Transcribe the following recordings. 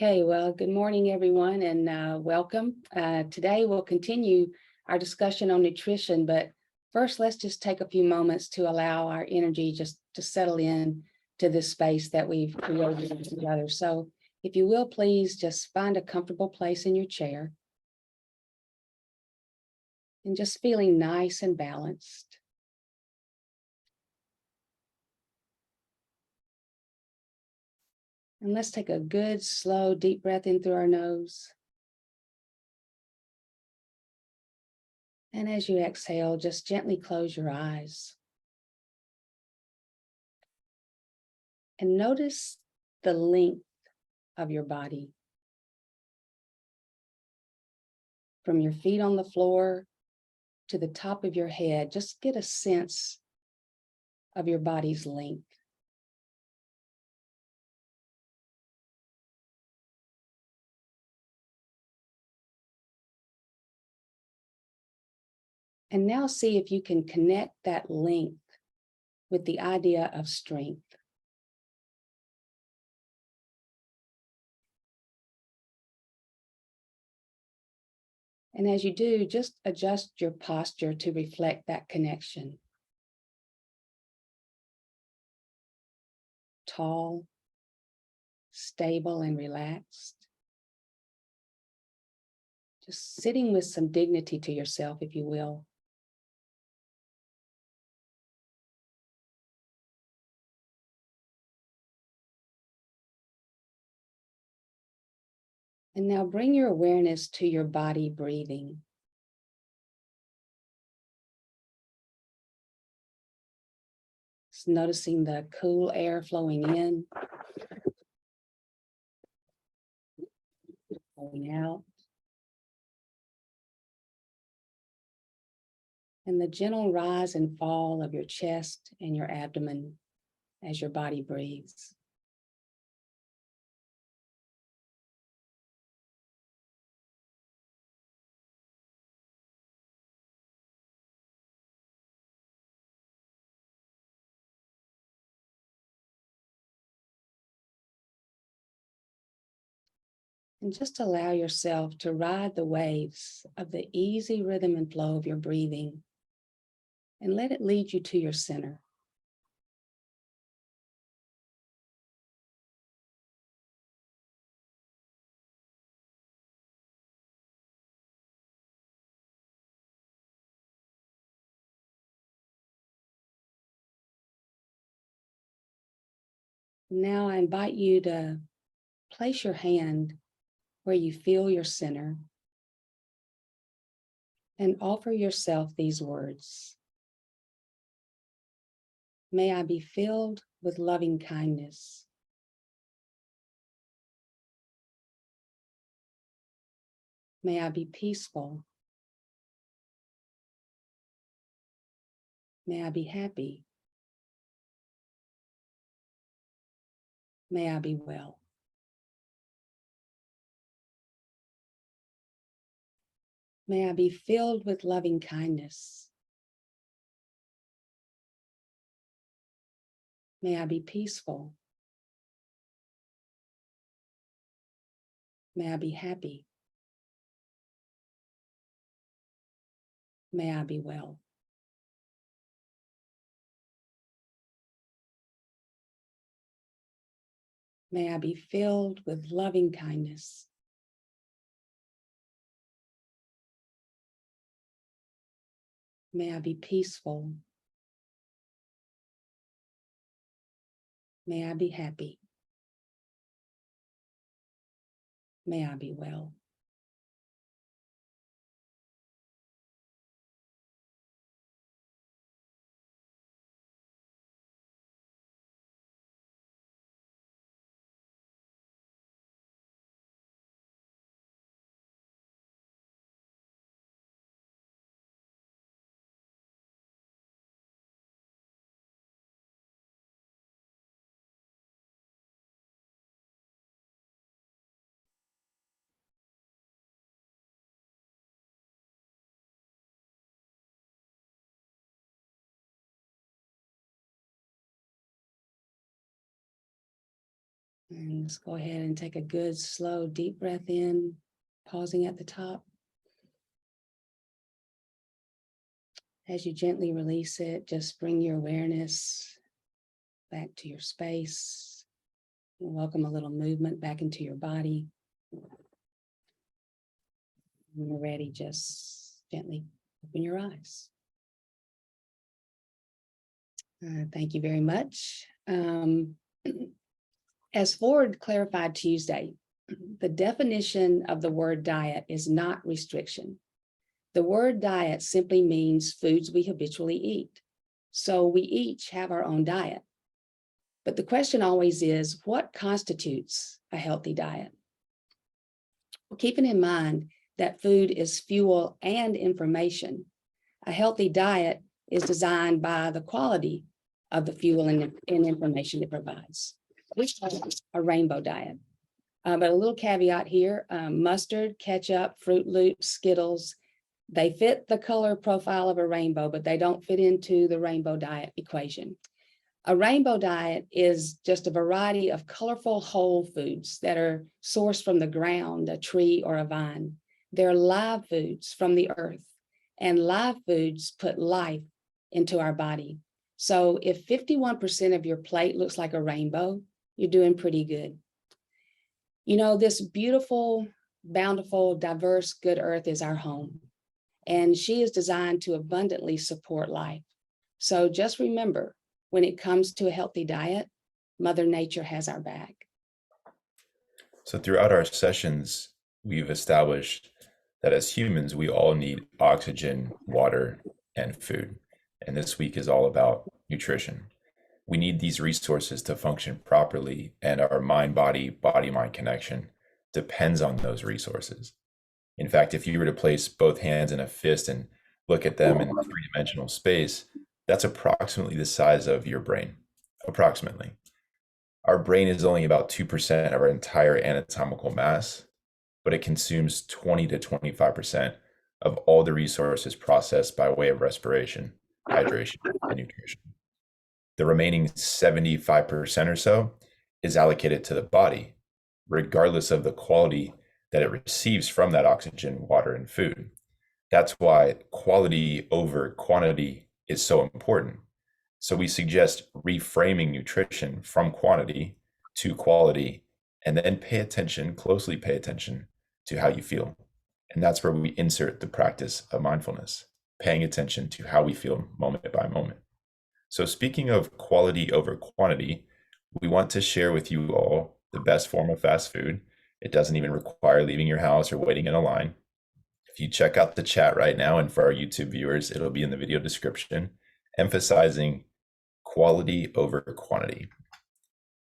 Okay, well, good morning, everyone, and welcome. Today we'll continue our discussion on nutrition, but first let's just take a few moments to allow our energy just to settle in to this space that we've created together. So if you will, please just find a comfortable place in your chair and just feeling nice and balanced. And let's take a good, slow, deep breath in through our nose. And as you exhale, just gently close your eyes. And notice the length of your body. From your feet on the floor to the top of your head, just get a sense of your body's length. And now see if you can connect that length with the idea of strength. And as you do, just adjust your posture to reflect that connection. Tall, stable, and relaxed. Just sitting with some dignity to yourself, if you will. And now bring your awareness to your body breathing. Just noticing the cool air flowing in, flowing out. And the gentle rise and fall of your chest and your abdomen as your body breathes. And just allow yourself to ride the waves of the easy rhythm and flow of your breathing, and let it lead you to your center. Now I invite you to place your hand where you feel your center and offer yourself these words. May I be filled with loving kindness. May I be peaceful. May I be happy. May I be well. May I be filled with loving kindness. May I be peaceful. May I be happy. May I be well. May I be filled with loving kindness. May I be peaceful. May I be happy. May I be well. And let's go ahead and take a good, slow, deep breath in, pausing at the top. As you gently release it, just bring your awareness back to your space. And welcome a little movement back into your body. When you're ready, just gently open your eyes. Thank you very much. As Ford clarified Tuesday, the definition of the word diet is not restriction. The word diet simply means foods we habitually eat. So we each have our own diet. But the question always is, what constitutes a healthy diet? Well, keeping in mind that food is fuel and information, a healthy diet is designed by the quality of the fuel and information it provides. We call it a rainbow diet. But a little caveat here, mustard, ketchup, Fruit Loops, Skittles, they fit the color profile of a rainbow, but they don't fit into the rainbow diet equation. A rainbow diet is just a variety of colorful whole foods that are sourced from the ground, a tree, or a vine. They're live foods from the earth, and live foods put life into our body. So if 51% of your plate looks like a rainbow, you're doing pretty good. You know, this beautiful, bountiful, diverse, good earth is our home, and she is designed to abundantly support life. So just remember, when it comes to a healthy diet, Mother Nature has our back. So throughout our sessions, we've established that as humans, we all need oxygen, water, and food. And this week is all about nutrition. We need these resources to function properly, and our mind-body connection depends on those resources. In fact, if you were to place both hands in a fist and look at them in three-dimensional space, that's approximately the size of your brain, approximately. Our brain is only about 2% of our entire anatomical mass, but it consumes 20 to 25% of all the resources processed by way of respiration, hydration, and nutrition. The remaining 75% or so is allocated to the body, regardless of the quality that it receives from that oxygen, water, and food. That's why quality over quantity is so important. So we suggest reframing nutrition from quantity to quality, and then closely pay attention to how you feel. And that's where we insert the practice of mindfulness, paying attention to how we feel moment by moment. So speaking of quality over quantity, we want to share with you all the best form of fast food. It doesn't even require leaving your house or waiting in a line. If you check out the chat right now, and for our YouTube viewers, it'll be in the video description, emphasizing quality over quantity.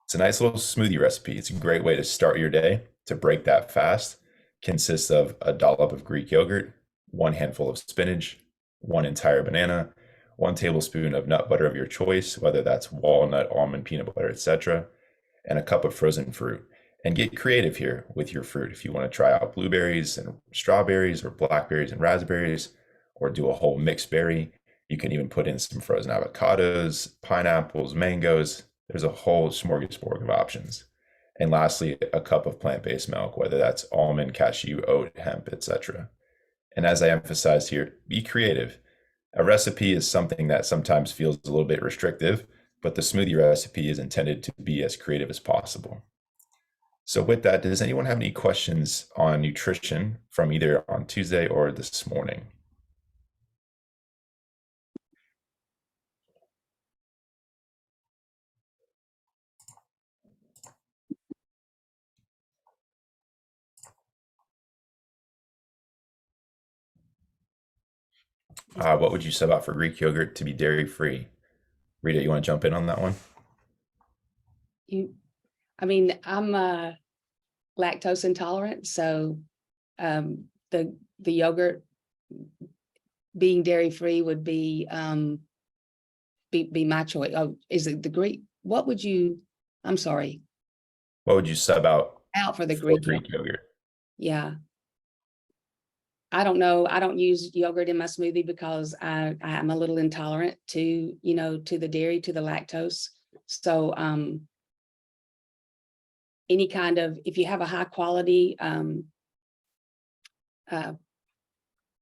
It's a nice little smoothie recipe. It's a great way to start your day to break that fast. Consists of a dollop of Greek yogurt, 1 handful of spinach, 1 entire banana, 1 tablespoon of nut butter of your choice, whether that's walnut, almond, peanut butter, etc., and a cup of frozen fruit. And get creative here with your fruit. If you want to try out blueberries and strawberries, or blackberries and raspberries, or do a whole mixed berry, you can even put in some frozen avocados, pineapples, mangoes. There's a whole smorgasbord of options. And lastly, a cup of plant-based milk, whether that's almond, cashew, oat, hemp, etc. And as I emphasized here, be creative. A recipe is something that sometimes feels a little bit restrictive, but the smoothie recipe is intended to be as creative as possible. So with that, does anyone have any questions on nutrition from either on Tuesday or this morning? What would you sub out for Greek yogurt to be dairy-free? Rita, you want to jump in on that one? I'm lactose intolerant, so the yogurt being dairy-free would be my choice. Oh, is it the Greek? What would you? I'm sorry. What would you sub out For the for Greek yogurt? Yeah. I don't know. I don't use yogurt in my smoothie because I'm a little intolerant to, to the dairy, to the lactose. So any kind of, if you have a high quality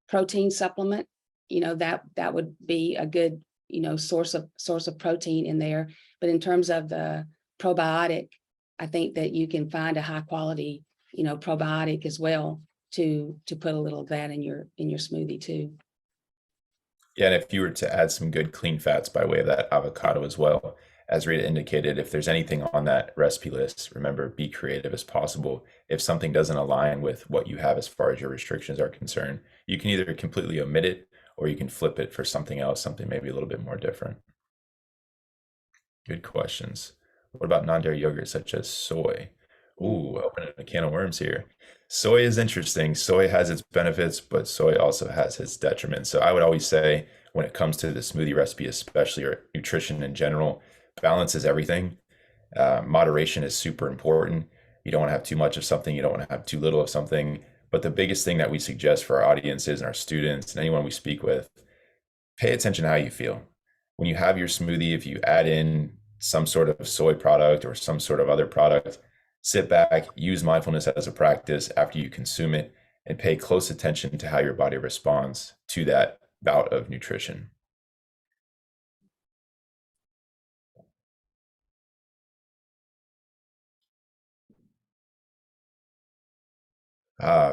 protein supplement, that would be a good, source of protein in there. But in terms of the probiotic, I think that you can find a high quality, probiotic as well to put a little of that in your smoothie too. Yeah, and if you were to add some good clean fats by way of that avocado as well, as Rita indicated, if there's anything on that recipe list, remember, be creative as possible. If something doesn't align with what you have as far as your restrictions are concerned, you can either completely omit it or you can flip it for something else, something maybe a little bit more different. Good questions. What about non-dairy yogurt such as soy? Ooh, opening a can of worms here. Soy is interesting. Soy has its benefits, but soy also has its detriments. So I would always say when it comes to the smoothie recipe, especially, or nutrition in general, balance is everything. Moderation is super important. You don't want to have too much of something. You don't want to have too little of something. But the biggest thing that we suggest for our audiences and our students and anyone we speak with, pay attention to how you feel. When you have your smoothie, if you add in some sort of soy product or some sort of other product, sit back, use mindfulness as a practice after you consume it, and pay close attention to how your body responds to that bout of nutrition.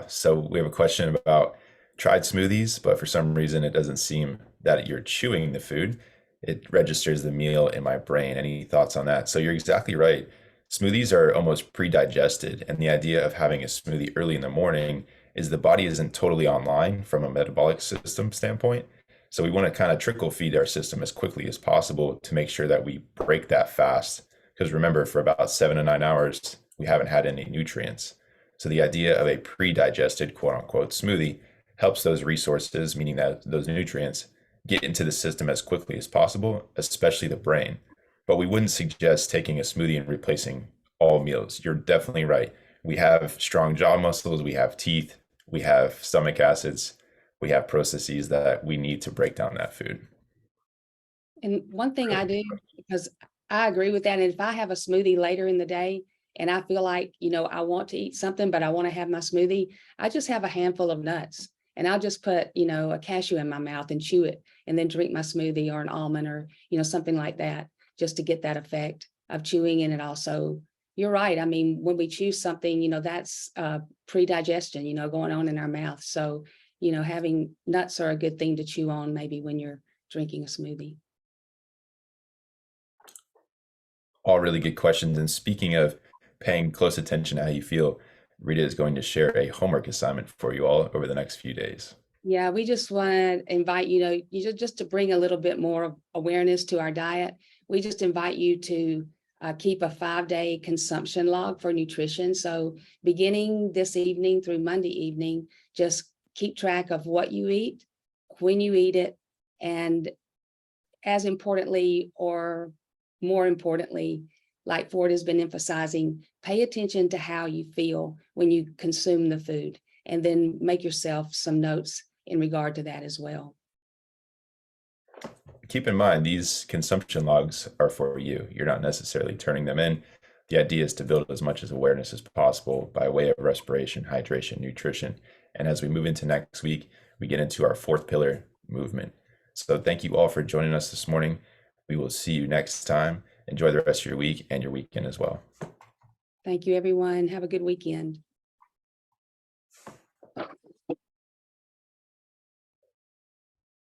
So we have a question about tried smoothies, but for some reason it doesn't seem that you're chewing the food. It registers the meal in my brain. Any thoughts on that? So you're exactly right. Smoothies are almost pre-digested, and the idea of having a smoothie early in the morning is the body isn't totally online from a metabolic system standpoint. So we want to kind of trickle feed our system as quickly as possible to make sure that we break that fast. Because remember, for about 7 to 9 hours, we haven't had any nutrients. So the idea of a pre-digested quote unquote smoothie helps those resources, meaning that those nutrients, get into the system as quickly as possible, especially the brain. But we wouldn't suggest taking a smoothie and replacing all meals. You're definitely right. We have strong jaw muscles, we have teeth, we have stomach acids, we have processes that we need to break down that food. And one thing I do, because I agree with that, and if I have a smoothie later in the day and I feel like, I want to eat something, but I want to have my smoothie, I just have a handful of nuts and I'll just put, a cashew in my mouth and chew it and then drink my smoothie, or an almond, or, something like that, just to get that effect of chewing. And it also, you're right. I mean, when we chew something, that's pre-digestion, going on in our mouth. So, having nuts are a good thing to chew on maybe when you're drinking a smoothie. All really good questions. And speaking of paying close attention to how you feel, Rita is going to share a homework assignment for you all over the next few days. Yeah, we just want to invite just to bring a little bit more of awareness to our diet. We just invite you to keep a 5-day consumption log for nutrition. So beginning this evening through Monday evening, just keep track of what you eat, when you eat it, and as importantly, or more importantly, like Ford has been emphasizing, pay attention to how you feel when you consume the food, and then make yourself some notes in regard to that as well. Keep in mind, these consumption logs are for you. You're not necessarily turning them in. The idea is to build as much as awareness as possible by way of respiration, hydration, nutrition. And as we move into next week, we get into our fourth pillar, movement. So thank you all for joining us this morning. We will see you next time. Enjoy the rest of your week and your weekend as well. Thank you, everyone. Have a good weekend.